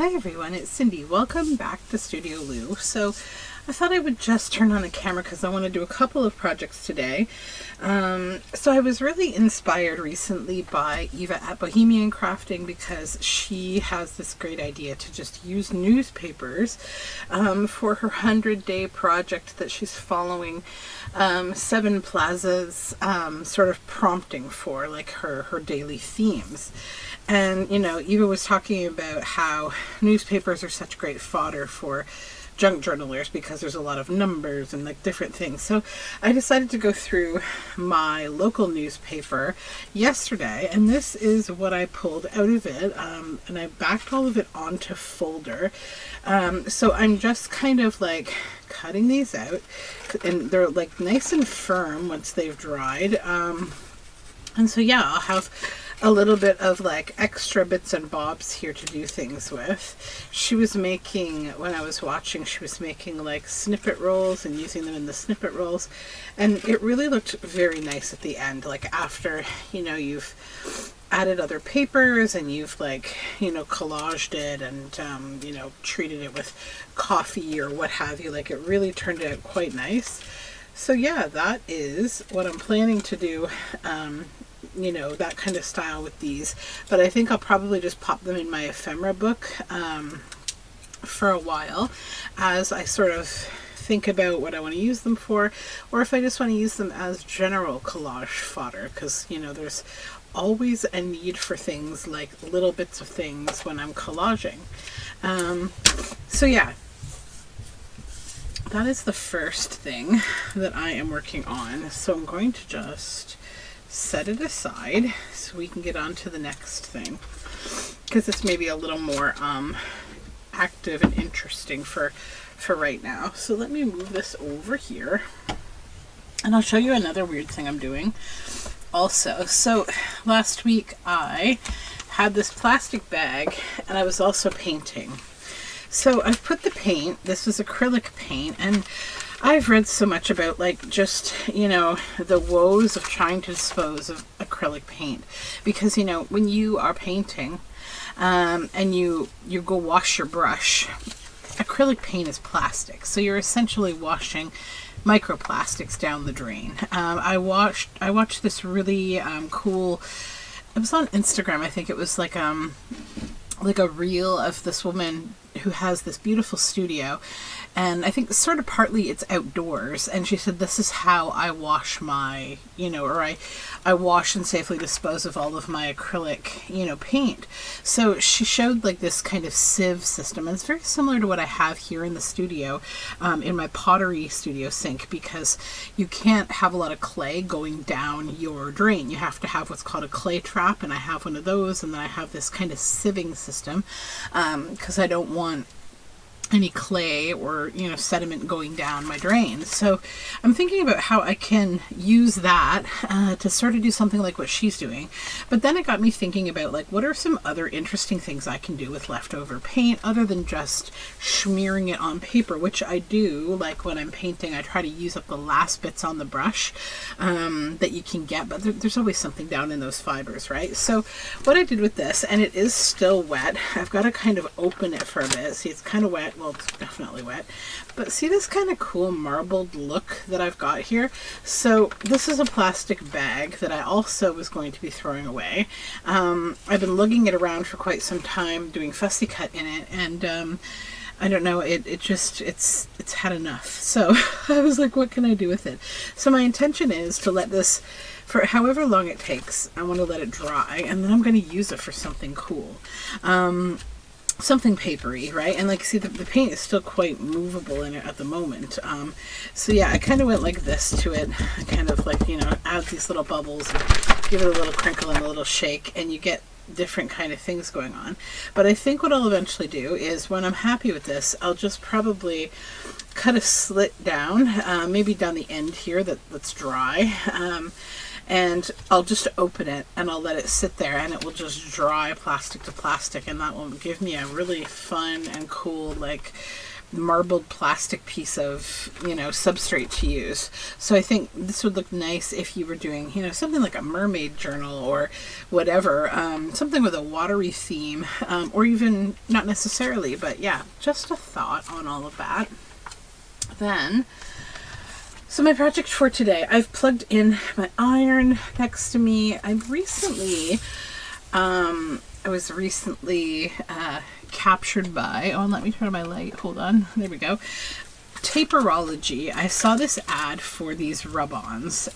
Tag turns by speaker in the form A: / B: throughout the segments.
A: Hi everyone, it's Cindy. Welcome back to Studioloo. So I thought I would just turn on the camera because I want to do a couple of projects today. So I was really inspired recently by Eva at Bohemian Crafting because she has this great idea to just use newspapers for her 100-day project that she's following Seven Plaza's sort of prompting for, like her daily themes. And, you know, Eva was talking about how newspapers are such great fodder for junk journalers because there's a lot of numbers and like different things. So I decided to go through my local newspaper yesterday, and this is what I pulled out of it, and I backed all of it onto folder. So I'm just kind of like cutting these out, and they're like nice and firm once they've dried. And so yeah, I'll have a little bit of like extra bits and bobs here to do things with. She was making, when I was watching, she was making like snippet rolls and using them in the snippet rolls. And it really looked very nice at the end, like after, you know, you've added other papers and you've like, you know, collaged it and, you know, treated it with coffee or what have you. Like it really turned out quite nice. So yeah, that is what I'm planning to do. You know, that kind of style with these, but I think I'll probably just pop them in my ephemera book for a while as I sort of think about what I want to use them for, or if I just want to use them as general collage fodder, because you know there's always a need for things like little bits of things when I'm collaging. So yeah, that is the first thing that I am working on, so I'm going to just set it aside so we can get on to the next thing, because it's maybe a little more active and interesting for right now. So let me move this over here and I'll show you another weird thing I'm doing also. So last week I had this plastic bag and I was also painting. So I've put the paint, this is acrylic paint, and I've read so much about like just, you know, the woes of trying to dispose of acrylic paint, because, you know, when you are painting and you go wash your brush, acrylic paint is plastic. So you're essentially washing microplastics down the drain. I watched this really cool, it was on Instagram, I think it was like a reel of this woman who has this beautiful studio, and I think sort of partly it's outdoors, and she said this is how I wash my, you know, or I wash and safely dispose of all of my acrylic, you know, paint. So she showed like this kind of sieve system, and it's very similar to what I have here in the studio, in my pottery studio sink, because you can't have a lot of clay going down your drain. You have to have what's called a clay trap, and I have one of those, and then I have this kind of sieving system, because I don't want any clay or, you know, sediment going down my drain. So I'm thinking about how I can use that to sort of do something like what she's doing. But then it got me thinking about like, what are some other interesting things I can do with leftover paint other than just smearing it on paper, which I do. Like when I'm painting, I try to use up the last bits on the brush that you can get, but there's always something down in those fibers, right? So what I did with this, and it is still wet, I've got to kind of open it for a bit. See, it's kind of wet. Well, it's definitely wet, but see this kind of cool marbled look that I've got here? So this is a plastic bag that I also was going to be throwing away. I've been lugging it around for quite some time, doing fussy cut in it, and I don't know, it's had enough. So I was like, what can I do with it? So my intention is to let this, for however long it takes, I want to let it dry, and then I'm going to use it for something cool. Something papery, right? And like, see, the paint is still quite movable in it at the moment. So yeah, I kind of went like this to it. I kind of like, you know, add these little bubbles and give it a little crinkle and a little shake, and you get different kind of things going on. But I think what I'll eventually do is, when I'm happy with this, I'll just probably cut a slit down, maybe down the end here that's dry, and I'll just open it and I'll let it sit there, and it will just dry plastic to plastic, and that will give me a really fun and cool like marbled plastic piece of, you know, substrate to use. So I think this would look nice if you were doing, you know, something like a mermaid journal or whatever, something with a watery theme, or even not necessarily, but yeah, just a thought on all of that. Then, so my project for today, I've plugged in my iron next to me. I was recently captured by, oh, and let me turn on my light, hold on, there we go, Taperology. I saw this ad for these rub-ons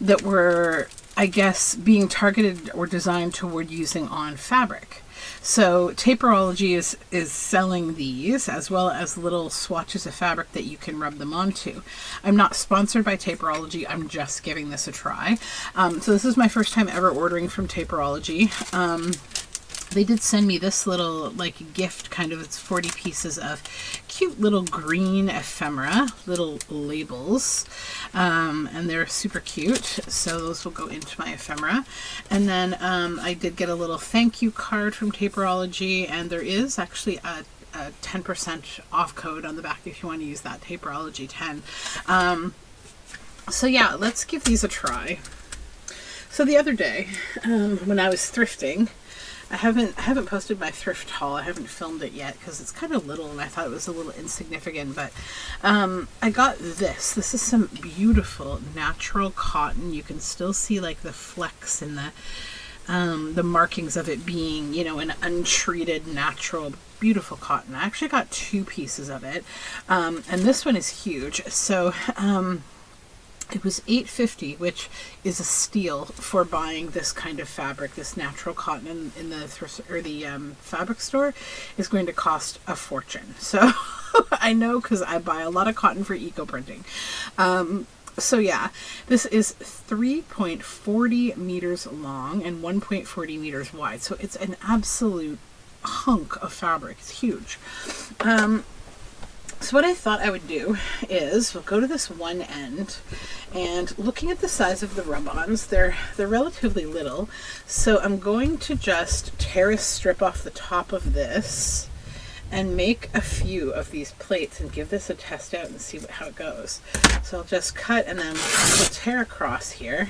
A: that were, I guess, being targeted or designed toward using on fabric. So Taperology is selling these as well as little swatches of fabric that you can rub them onto. I'm not sponsored by Taperology. I'm just giving this a try. So this is my first time ever ordering from Taperology. They did send me this little like gift, kind of, it's 40 pieces of cute little green ephemera, little labels, and they're super cute, so those will go into my ephemera. And then I did get a little thank you card from Taperology, and there is actually a 10% off code on the back if you want to use that, Taperology 10. So yeah, let's give these a try. So the other day, when I was thrifting, I haven't posted my thrift haul. I haven't filmed it yet because it's kind of little and I thought it was a little insignificant, but I got this. This is some beautiful natural cotton. You can still see like the flecks and the markings of it being, you know, an untreated, natural, beautiful cotton. I actually got 2 pieces of it, and this one is huge. So it was $8.50, which is a steal for buying this kind of fabric. This natural cotton in the fabric store is going to cost a fortune. So I know, because I buy a lot of cotton for eco printing. So yeah, this is 3.40 meters long and 1.40 meters wide. So it's an absolute hunk of fabric. It's huge. So what I thought I would do is we'll go to this one end, and looking at the size of the rub-ons, they're relatively little. So I'm going to just tear a strip off the top of this and make a few of these plates and give this a test out and see how it goes. So I'll just cut and then we'll tear across here.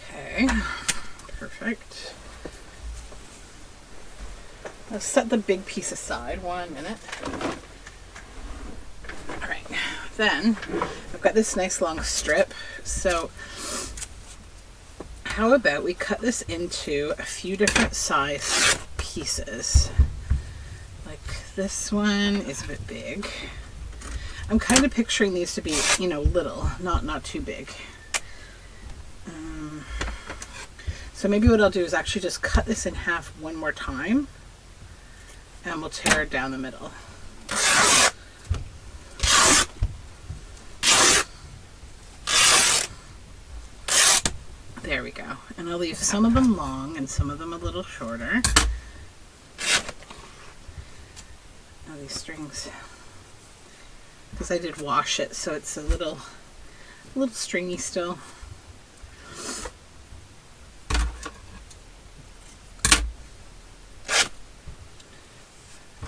A: Okay, perfect. Let's set the big piece aside 1 minute. All right, then I've got this nice long strip. So how about we cut this into a few different size pieces? Like this one is a bit big. I'm kind of picturing these to be, you know, little, not too big. So maybe what I'll do is actually just cut this in half one more time, and we'll tear it down the middle. There we go. And I'll leave some of them long and some of them a little shorter. Oh, these strings, because I did wash it, so it's a little stringy still.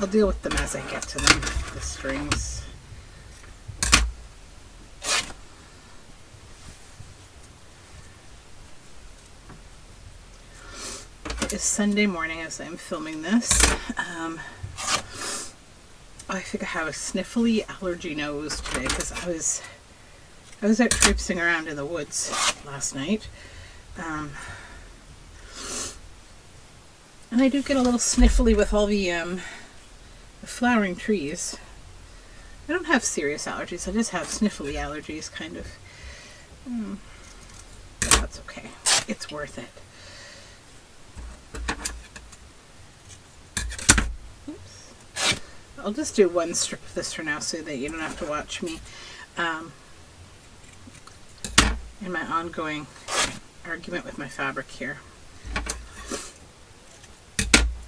A: I'll deal with them as I get to them, the strings. It is Sunday morning as I'm filming this. I think I have a sniffly allergy nose today because I was out traipsing around in the woods last night. And I do get a little sniffly with all the flowering trees. I don't have serious allergies, I just have sniffly allergies, kind of. But that's okay. It's worth it. Oops. I'll just do one strip of this for now so that you don't have to watch me in my ongoing argument with my fabric here.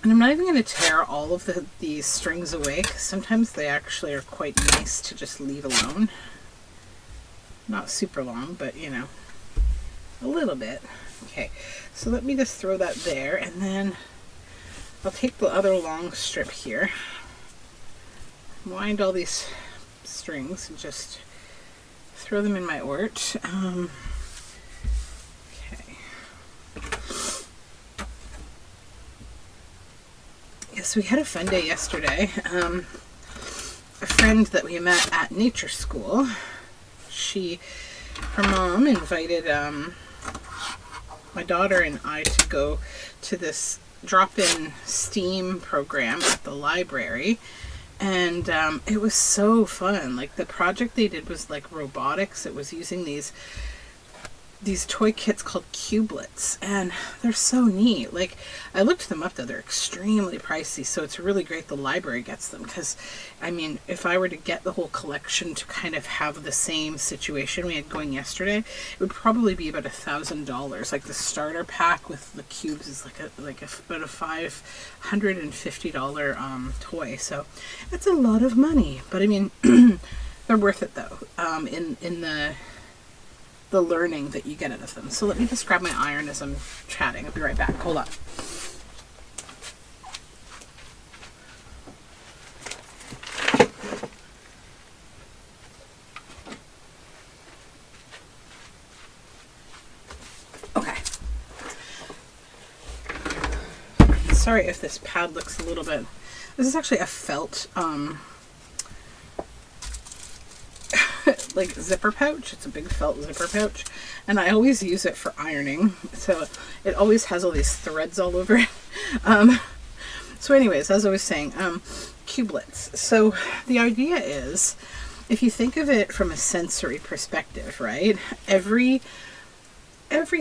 A: And I'm not even going to tear all of these strings away, because sometimes they actually are quite nice to just leave alone. Not super long, but you know, a little bit. Okay, so let me just throw that there, and then I'll take the other long strip here, wind all these strings, and just throw them in my ort. Okay. Yes, we had a fun day yesterday. A friend that we met at nature school, her mom invited my daughter and I to go to this drop-in STEAM program at the library, and it was so fun. Like, the project they did was like robotics. It was using these toy kits called Cubelets, and they're so neat. Like, I looked them up though, they're extremely pricey, so it's really great the library gets them, because I mean, if I were to get the whole collection to kind of have the same situation we had going yesterday, it would probably be about $1,000. Like, the starter pack with the cubes is about a $550 toy, so it's a lot of money. But I mean, they're worth it though, in the learning that you get out of them. So let me just grab my iron as I'm chatting. I'll be right back. Hold on. Okay. Sorry if this pad looks a little bit... This is actually a felt like zipper pouch. It's a big felt zipper pouch, and I always use it for ironing, so it always has all these threads all over it. So anyways, as I was saying, cubelets. So the idea is, if you think of it from a sensory perspective, right, every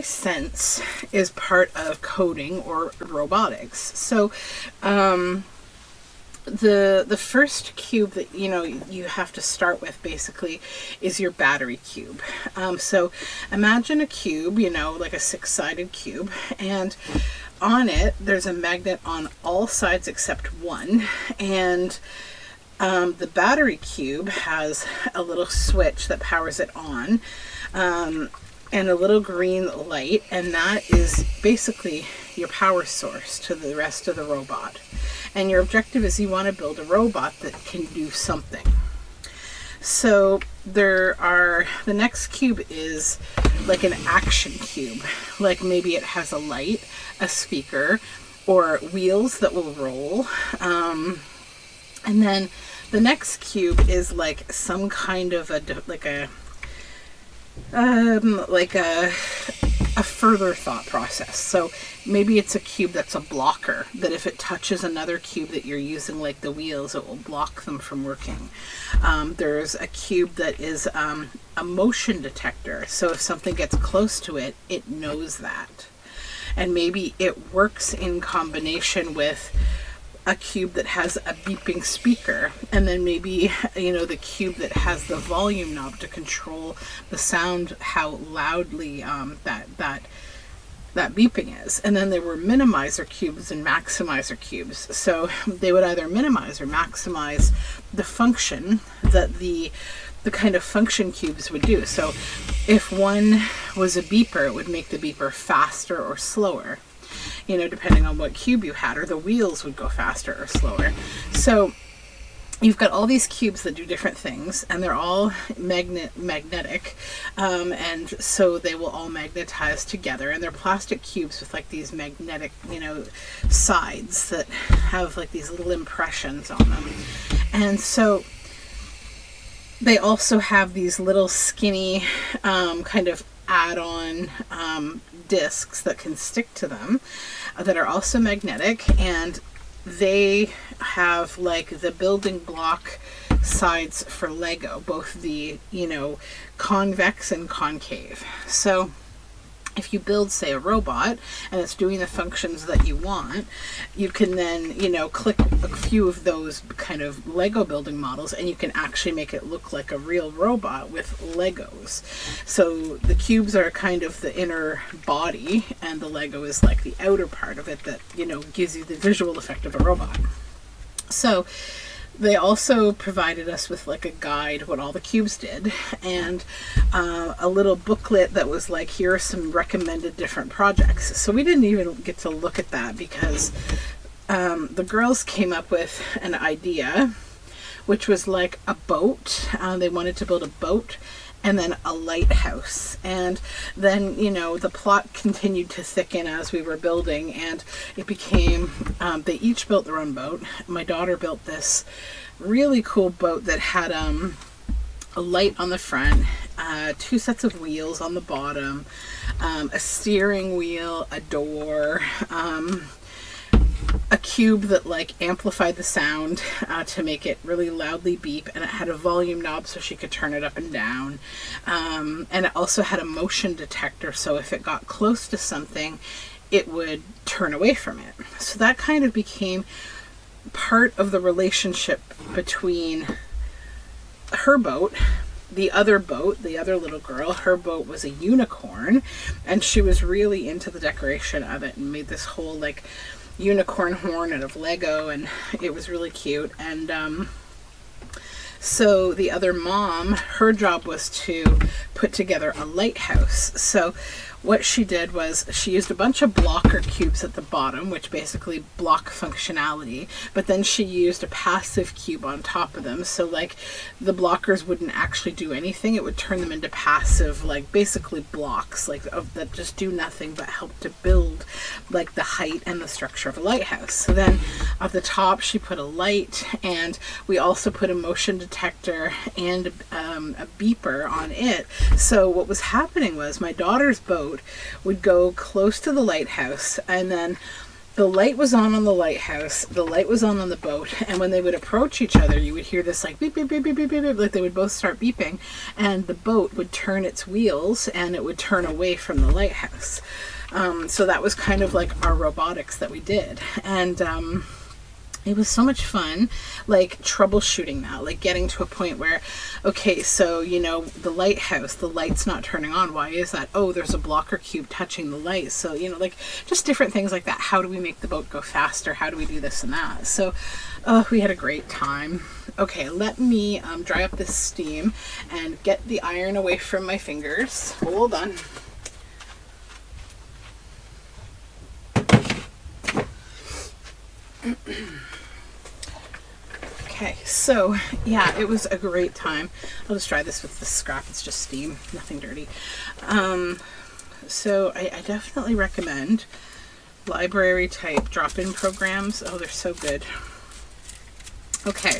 A: sense is part of coding or robotics. So the first cube that you have to start with basically is your battery cube. So imagine a cube, like a 6-sided cube, and on it there's a magnet on all sides except one, and the battery cube has a little switch that powers it on, and a little green light, and that is basically your power source to the rest of the robot. And your objective is you want to build a robot that can do something. So the next cube is like an action cube. Like, maybe it has a light, a speaker, or wheels that will roll. And then the next cube is like some kind of a further thought process. So maybe it's a cube that's a blocker, that if it touches another cube that you're using, like the wheels, it will block them from working. There's a cube that is a motion detector, so if something gets close to it, it knows that. And maybe it works in combination with a cube that has a beeping speaker, and then maybe the cube that has the volume knob to control the sound, how loudly that beeping is. And then there were minimizer cubes and maximizer cubes, so they would either minimize or maximize the function that the kind of function cubes would do. So if one was a beeper, it would make the beeper faster or slower, depending on what cube you had, or the wheels would go faster or slower. So you've got all these cubes that do different things, and they're all magnetic, and so they will all magnetize together, and they're plastic cubes with like these magnetic sides that have like these little impressions on them. And so they also have these little skinny kind of add-on discs that can stick to them that are also magnetic, and they have like the building block sides for Lego, both the convex and concave. So if you build, say, a robot and it's doing the functions that you want, you can then, click a few of those kind of Lego building models, and you can actually make it look like a real robot with Legos. So the cubes are kind of the inner body, and the Lego is like the outer part of it that, gives you the visual effect of a robot. So They also provided us with like a guide, what all the cubes did, and a little booklet that was like, here are some recommended different projects. So we didn't even get to look at that because the girls came up with an idea, which was like a boat. They wanted to build a boat and then a lighthouse. And then, you know, the plot continued to thicken as we were building, and it became, they each built their own boat. My daughter built this really cool boat that had a light on the front, 2 sets of wheels on the bottom, a steering wheel, a door, a cube that like amplified the sound to make it really loudly beep, and it had a volume knob so she could turn it up and down, and it also had a motion detector, so if it got close to something it would turn away from it. So that kind of became part of the relationship between her boat, the other little girl. Her boat was a unicorn, and she was really into the decoration of it and made this whole like unicorn horn out of Lego, and it was really cute. And so the other mom, her job was to put together a lighthouse. So what she did was she used a bunch of blocker cubes at the bottom, which basically block functionality, but then she used a passive cube on top of them. So like the blockers wouldn't actually do anything. It would turn them into passive, like basically blocks, like that just do nothing but help to build like the height and the structure of a lighthouse. So then at the top she put a light, and we also put a motion detector and a beeper on it. So what was happening was my daughter's boat would go close to the lighthouse, and then the light was on the lighthouse, the light was on the boat, and when they would approach each other you would hear this like beep beep beep beep beep beep, beep, like they would both start beeping, and the boat would turn its wheels and it would turn away from the lighthouse. So that was kind of like our robotics that we did, and it was so much fun, like troubleshooting that, like getting to a point where, okay, so, you know, the lighthouse, the light's not turning on. Why is that? Oh, there's a blocker cube touching the light. So, you know, like just different things like that. How do we make the boat go faster? How do we do this and that? So, we had a great time. Okay, let me dry up this steam and get the iron away from my fingers. Hold on. Okay, so yeah, it was a great time. I'll just try this with the scrap. It's just steam, nothing dirty. So I definitely recommend library type drop-in programs. Oh, they're so good. Okay,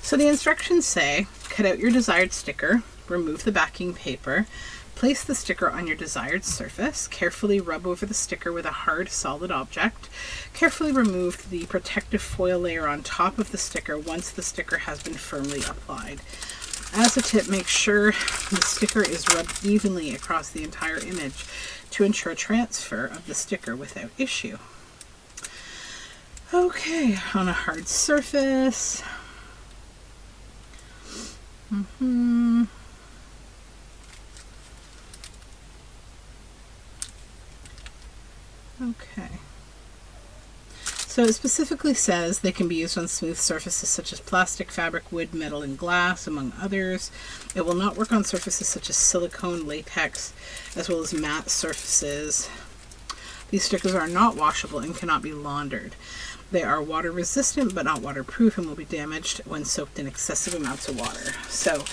A: so the instructions say, cut out your desired sticker, remove the backing paper, place the sticker on your desired surface, carefully rub over the sticker with a hard, solid object, carefully remove the protective foil layer on top of the sticker once the sticker has been firmly applied. As a tip, make sure the sticker is rubbed evenly across the entire image to ensure transfer of the sticker without issue. Okay, on a hard surface. Okay. So it specifically says they can be used on smooth surfaces such as plastic, fabric, wood, metal, and glass, among others. It will not work on surfaces such as silicone, latex, as well as matte surfaces. These stickers are not washable and cannot be laundered. They are water resistant but not waterproof and will be damaged when soaked in excessive amounts of water. So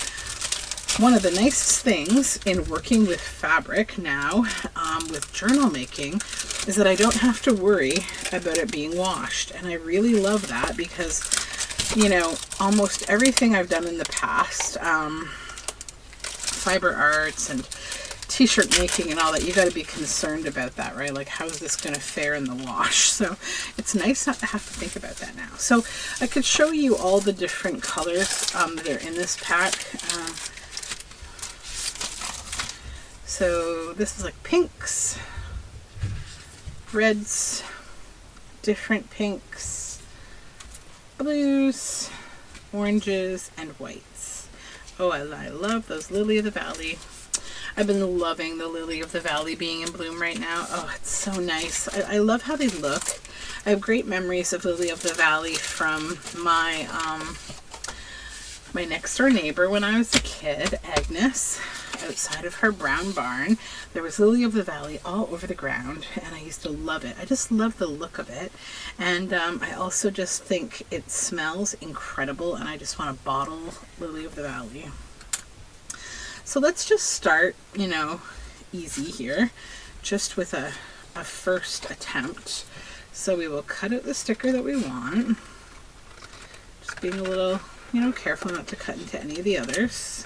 A: one of the nicest things in working with fabric now, with journal making, is that I don't have to worry about it being washed. And I really love that because, you know, almost everything I've done in the past, fiber arts and t-shirt making and all that, you got to be concerned about that, right? Like, how is this going to fare in the wash? So it's nice not to have to think about that now. So I could show you all the different colors that are in this pack. So this is like pinks, reds, different pinks, blues, oranges, and whites. Oh, I love those Lily of the Valley. I've been loving the Lily of the Valley being in bloom right now. Oh, it's so nice. I love how they look. I have great memories of Lily of the Valley from my my next door neighbor when I was a kid, Agnes. Outside of her brown barn, there was Lily of the Valley all over the ground, and I used to love it. I just love the look of it, and I also just think it smells incredible, and I just want to bottle Lily of the Valley. So let's just start, you know, easy here, just with a first attempt. So we will cut out the sticker that we want, just being a little, you know, careful not to cut into any of the others.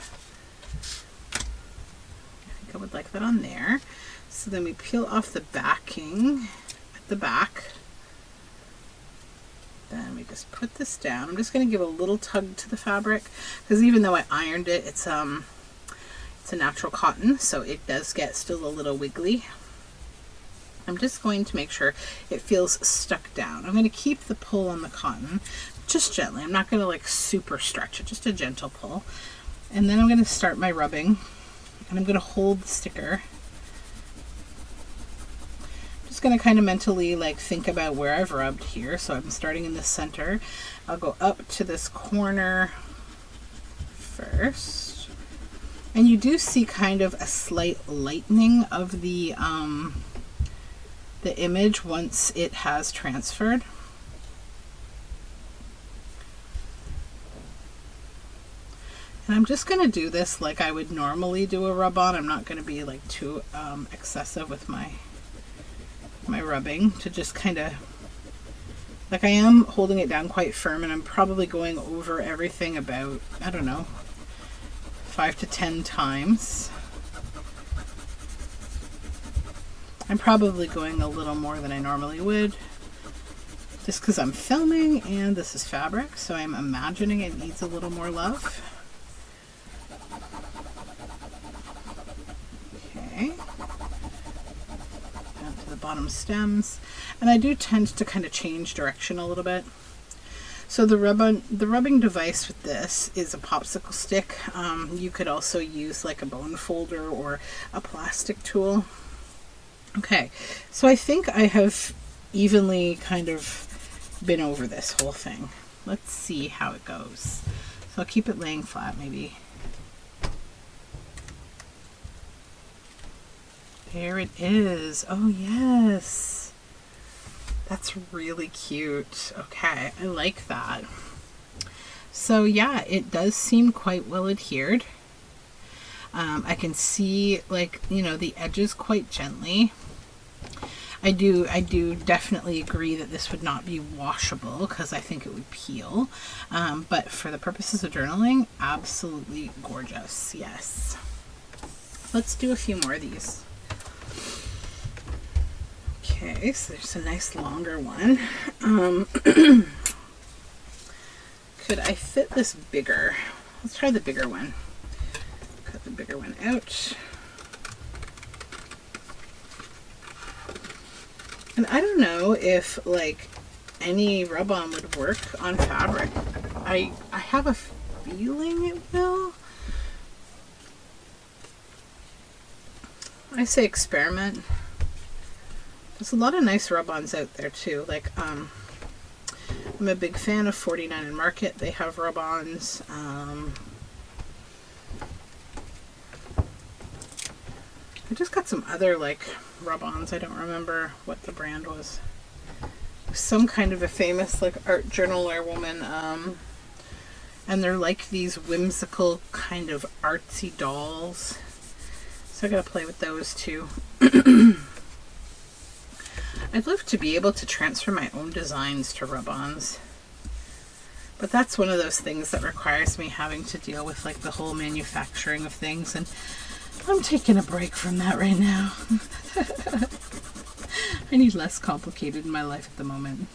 A: I would like that on there. So then we peel off the backing at the back. Then we just put this down. I'm just going to give a little tug to the fabric, because even though I ironed it, it's a natural cotton, so it does get still a little wiggly. I'm just going to make sure it feels stuck down. I'm going to keep the pull on the cotton just gently. I'm not going to like super stretch it, just a gentle pull. And then I'm going to start my rubbing. And I'm going to hold the sticker. Just going to kind of mentally like think about where I've rubbed here. So I'm starting in the center. I'll go up to this corner first. And you do see kind of a slight lightening of the image once it has transferred. And I'm just going to do this like I would normally do a rub-on. I'm not going to be like too excessive with my rubbing, to just kind of, like I am holding it down quite firm, and I'm probably going over everything about, I don't know, 5 to 10 times. I'm probably going a little more than I normally would, just because I'm filming and this is fabric, so I'm imagining it needs a little more love. Down to the bottom stems, and I do tend to kind of change direction a little bit. So the rubbing device with this is a popsicle stick. You could also use like a bone folder or a plastic tool. Okay, so I think I have evenly kind of been over this whole thing. Let's see how it goes. So I'll keep it laying flat maybe. There it is. Oh yes. That's really cute. Okay, I like that. So yeah, it does seem quite well adhered. I can see, like, you know, the edges quite gently. I do definitely agree that this would not be washable because I think it would peel. But for the purposes of journaling, absolutely gorgeous. Yes. Let's do a few more of these. Okay, so there's a nice longer one. Could I fit this bigger? Let's try the bigger one. Cut the bigger one out. And I don't know if like any rub-on would work on fabric. I have a feeling it will. I say experiment. There's a lot of nice rub-ons out there too. Like I'm a big fan of 49 and Market. They have rub-ons. I just got some other like rub-ons. I don't remember what the brand was. Some kind of a famous like art journaler woman. And they're like these whimsical kind of artsy dolls. So I gotta play with those too. I'd love to be able to transfer my own designs to rub-ons. But that's one of those things that requires me having to deal with like the whole manufacturing of things, and I'm taking a break from that right now. I need less complicated in my life at the moment.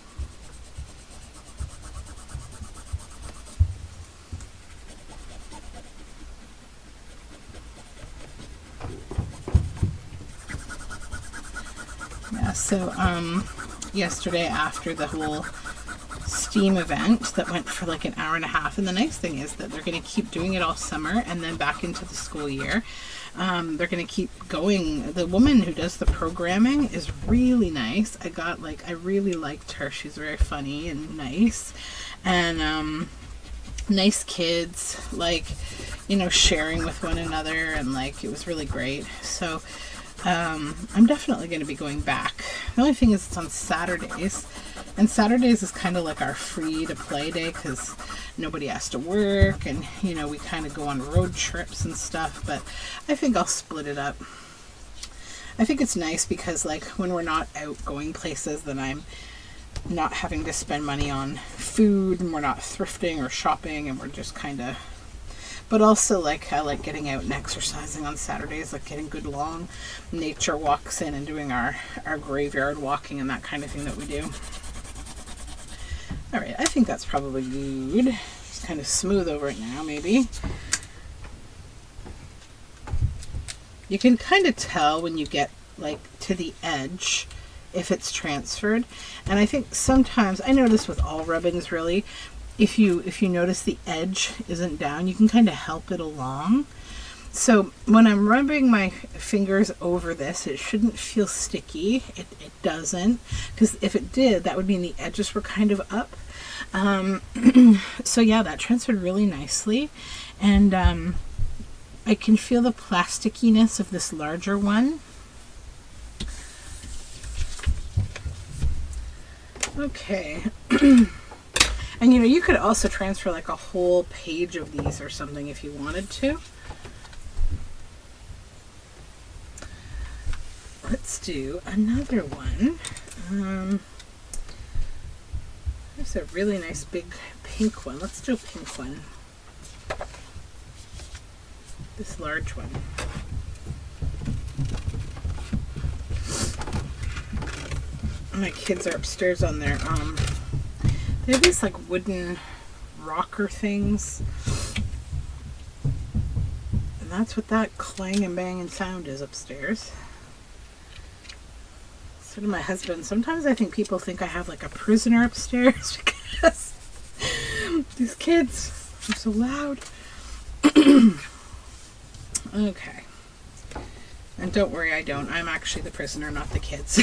A: Yeah, so yesterday after the whole Steam event that went for like an hour and a half, and the nice thing is that they're going to keep doing it all summer and then back into the school year. They're going to keep going. The woman who does the programming is really nice. I really liked her. She's very funny and nice. And nice kids, like, you know, sharing with one another, and like, it was really great. So I'm definitely going to be going back. The only thing is it's on Saturdays, and Saturdays is kind of like our free to play day because nobody has to work, and you know, we kind of go on road trips and stuff. But I think I'll split it up. I think it's nice because like when we're not out going places, then I'm not having to spend money on food, and we're not thrifting or shopping, and we're just kind of, but also like I like getting out and exercising on Saturdays, like getting good long nature walks in and doing our graveyard walking and that kind of thing that we do. All right, I think that's probably good. Just kind of smooth over it now, maybe. You can kind of tell when you get like to the edge if it's transferred. And I think sometimes, I notice with all rubbings really, if you notice the edge isn't down, you can kind of help it along. So when I'm rubbing my fingers over this, it shouldn't feel sticky. It doesn't, because if it did, that would mean the edges were kind of up. So yeah, that transferred really nicely. And I can feel the plasticiness of this larger one. Okay. And you know, you could also transfer like a whole page of these or something if you wanted to. Let's do another one. There's a really nice big pink one. Let's do a pink one. This large one. My kids are upstairs on their they have these like wooden rocker things, and that's what that clang and bang and sound is upstairs. So to my husband, sometimes I think people think I have like a prisoner upstairs because these kids are so loud. Okay, and don't worry, I don't. I'm actually the prisoner, not the kids.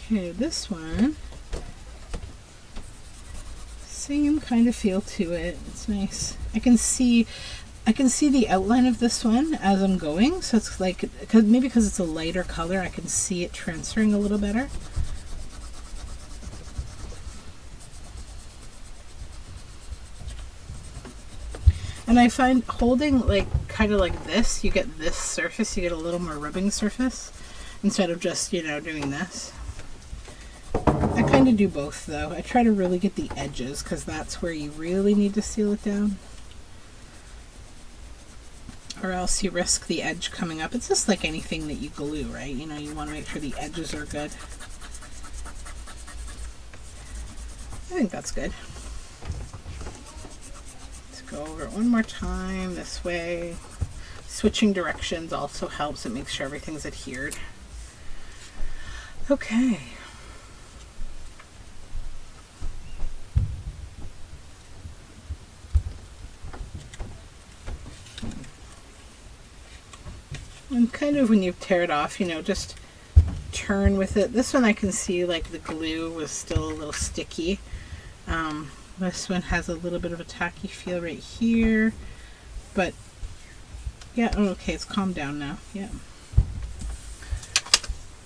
A: Okay, this one, same kind of feel to it. It's nice. I can see the outline of this one as I'm going, so it's like, maybe because it's a lighter color, I can see it transferring a little better. And I find holding like kind of like this, you get this surface, you get a little more rubbing surface instead of just, you know, doing this. I kind of do both though. I try to really get the edges because that's where you really need to seal it down. Or else you risk the edge coming up. It's just like anything that you glue, right? You know, you want to make sure the edges are good. I think that's good. Go over it one more time this way. Switching directions also helps. It makes sure everything's adhered. Okay. And kind of when you tear it off, you know, just turn with it. This one I can see like the glue was still a little sticky. This one has a little bit of a tacky feel right here, but yeah, oh, okay, it's calmed down now. Yeah.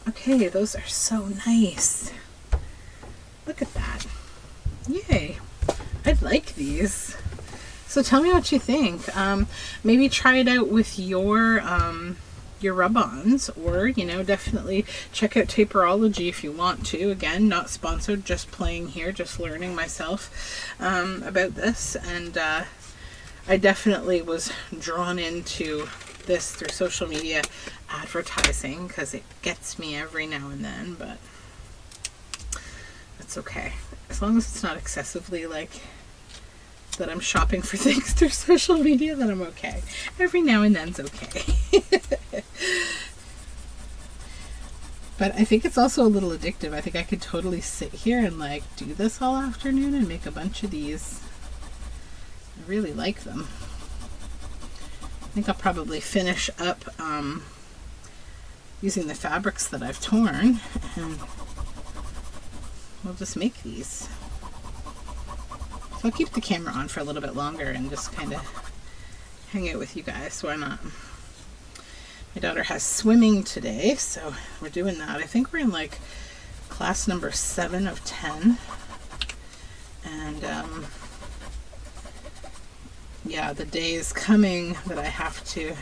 A: Okay, those are so nice. Look at that. Yay. I like these. So tell me what you think. Maybe try it out with your rub-ons, or, you know, definitely check out Taperology if you want to. Again, not sponsored, just playing here, just learning myself about this. And I definitely was drawn into this through social media advertising because it gets me every now and then, but that's okay. As long as it's not excessively like that I'm shopping for things through social media, then I'm okay. Every now and then's okay. But I think it's also a little addictive. I think I could totally sit here and like do this all afternoon and make a bunch of these. really like them. I think I'll probably finish up using the fabrics that I've torn, and we'll just make these. So I'll keep the camera on for a little bit longer and just kind of hang out with you guys. Why not? My daughter has swimming today, so we're doing that. I think we're in like class number 7 of 10. And yeah, the day is coming that I have to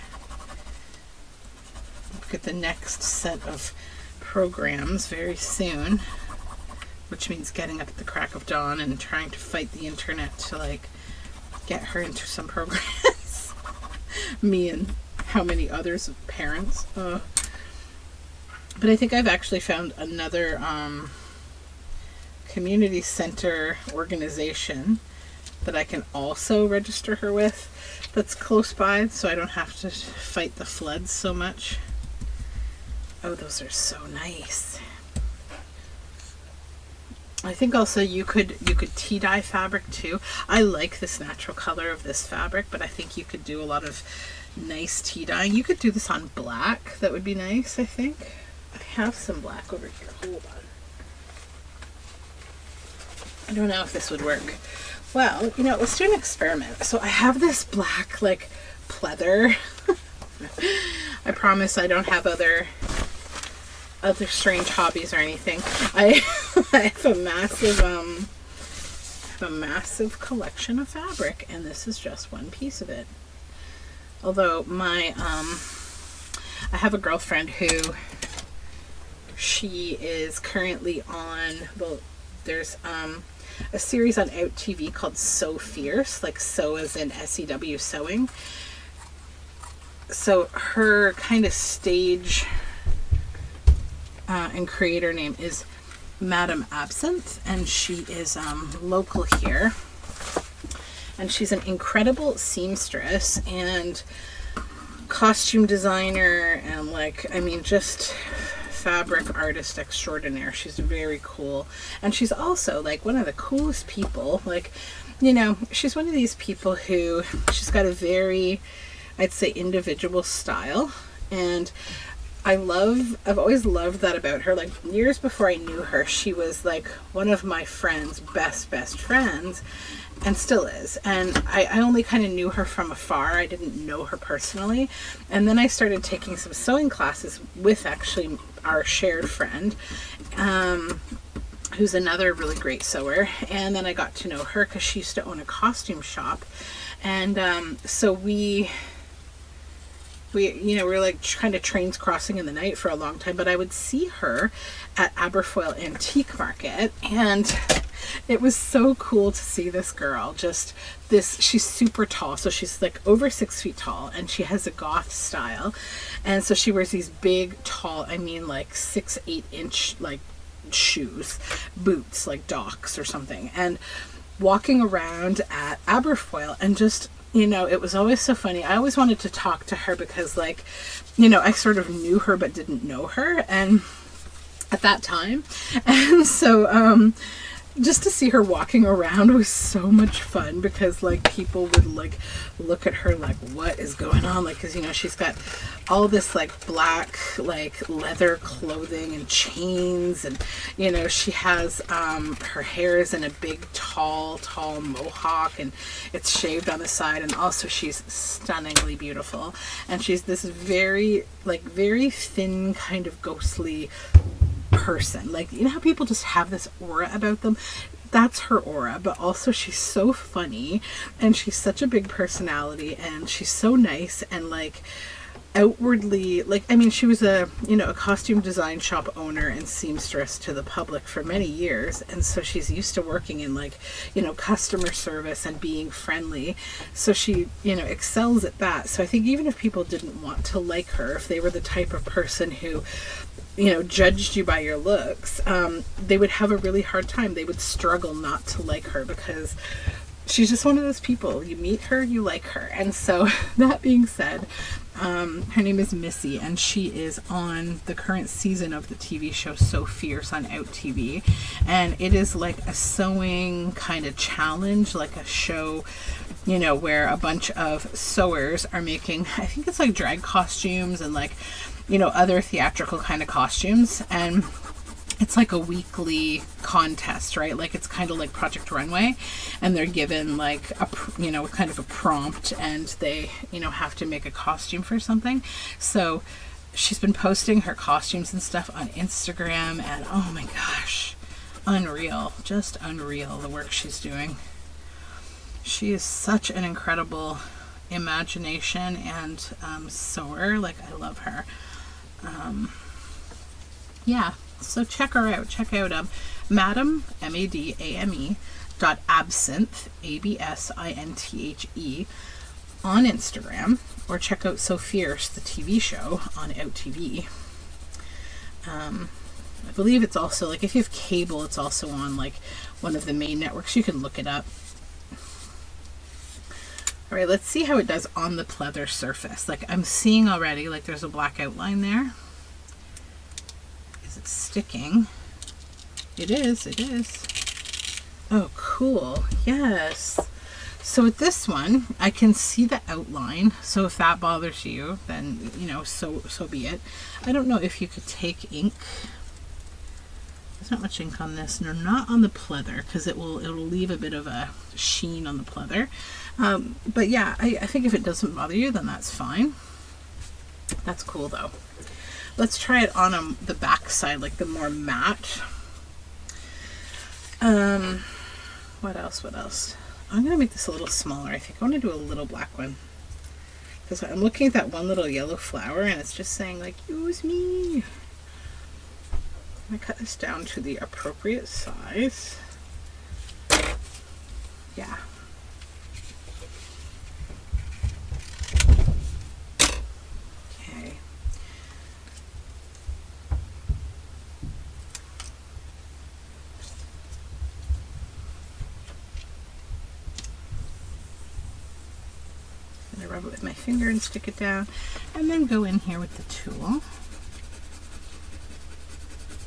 A: look at the next set of programs very soon, which means getting up at the crack of dawn and trying to fight the internet to like get her into some programs. Me and how many others of parents. But I think I've actually found another community center organization that I can also register her with that's close by, so I don't have to fight the floods so much. Oh, those are so nice. I think also you could tea dye fabric too. I like this natural color of this fabric, but I think you could do a lot of nice tea dyeing. You could do this on black. That would be nice, I think. I have some black over here. Hold on. I don't know if this would work. Well, you know, let's do an experiment. So I have this black, like, pleather. I promise I don't have other strange hobbies or anything. I have a massive collection of fabric, and this is just one piece of it. Although I have a girlfriend who, she is currently on, well, there's a series on Out TV called So Fierce, like sew as in SEW sewing. So her kind of stage and creator name is Madam Absinthe, and she is local here, and she's an incredible seamstress and costume designer, and like, I mean, just fabric artist extraordinaire. She's very cool, and she's also like one of the coolest people. Like, you know, she's one of these people who, she's got a very, I'd say, individual style, and I've always loved that about her. Like, years before I knew her, she was like one of my friends' best friends, and still is. And I only kind of knew her from afar. I didn't know her personally. And then I started taking some sewing classes with actually our shared friend, who's another really great sewer. And then I got to know her because she used to own a costume shop. And so we you know, we were like kind of trains crossing in the night for a long time, but I would see her at Aberfoyle Antique Market, and it was so cool to see this girl. Just this, she's super tall, so she's like over 6 feet tall, and she has a goth style, and so she wears these big, tall, I mean like 6-8 inch like shoes, boots, like Docs or something, and walking around at Aberfoyle, and just, you know, it was always so funny. I always wanted to talk to her because, like, you know, I sort of knew her but didn't know her, and at that time, and so just to see her walking around was so much fun, because like people would like look at her like, what is going on? Like, because, you know, she's got all this like black like leather clothing and chains, and, you know, she has her hair is in a big tall mohawk, and it's shaved on the side, and also she's stunningly beautiful, and she's this very thin kind of ghostly person. Like, you know how people just have this aura about them? That's her aura. But also she's so funny, and she's such a big personality, and she's so nice, and like outwardly, like, I mean, she was a, you know, a costume design shop owner and seamstress to the public for many years, and so she's used to working in like, you know, customer service and being friendly, so she, you know, excels at that. So I think even if people didn't want to like her, if they were the type of person who, you know, judged you by your looks, they would have a really hard time. They would struggle not to like her, because she's just one of those people. You meet her, you like her. And so that being said, her name is Missy, and she is on the current season of the TV show So Fierce on Out TV, and it is like a sewing kind of challenge, like a show you know, where a bunch of sewers are making, I think it's like drag costumes and like, you know, other theatrical kind of costumes. And it's like a weekly contest, right? Like it's kind of like Project Runway, and they're given like a, you know, kind of a prompt, and they, you know, have to make a costume for something. So she's been posting her costumes and stuff on Instagram, and oh my gosh, unreal, just unreal, the work she's doing. She is such an incredible imagination and sewer. Like, I love her. Yeah, so check her out. Check out Madame, MADAME .absinthe, ABSINTHE on Instagram, or check out So Fierce, the TV show on OutTV. I believe it's also, like, if you have cable, it's also on like one of the main networks. You can look it up. All right, let's see how it does on the pleather surface. Like, I'm seeing already, like, there's a black outline there. Is it sticking? It is, it is. Oh, cool. Yes. So with this one, I can see the outline. So if that bothers you, then, you know, so be it. I don't know if you could take ink. There's not much ink on this. No, not on the pleather, because it'll leave a bit of a sheen on the pleather. But yeah, I think if it doesn't bother you, then that's fine. That's cool though. Let's try it on the back side, like the more matte. What else? I'm gonna make this a little smaller. I think I want to do a little black one, because I'm looking at that one little yellow flower and it's just saying like, use me. I'm gonna cut this down to the appropriate size. Yeah. Okay. I'm gonna rub it with my finger and stick it down, and then go in here with the tool.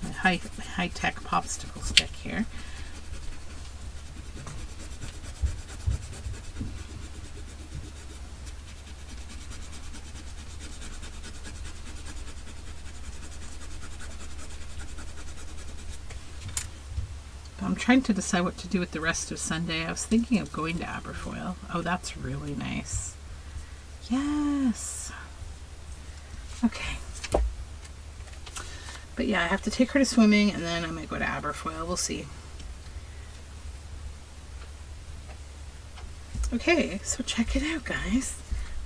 A: My high-tech popsicle stick here. I'm trying to decide what to do with the rest of Sunday. I was thinking of going to Aberfoyle. Oh, that's really nice. Yes. Okay. But yeah, I have to take her to swimming, and then I might go to Aberfoyle. We'll see. Okay, so check it out, guys.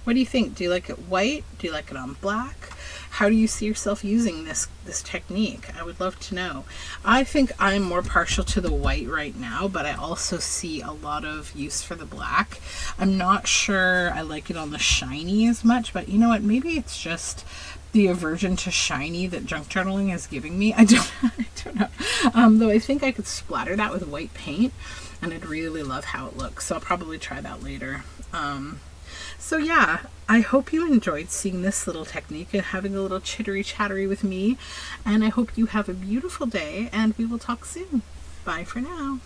A: What do you think? Do you like it white? Do you like it on black? How do you see yourself using this technique? I would love to know. I think I'm more partial to the white right now, but I also see a lot of use for the black. I'm not sure I like it on the shiny as much, but you know what? Maybe it's just the aversion to shiny that junk journaling is giving me. I don't know. Though I think I could splatter that with white paint, and I'd really love how it looks. So I'll probably try that later. So yeah, I hope you enjoyed seeing this little technique and having a little chittery chattery with me. And I hope you have a beautiful day, and we will talk soon. Bye for now.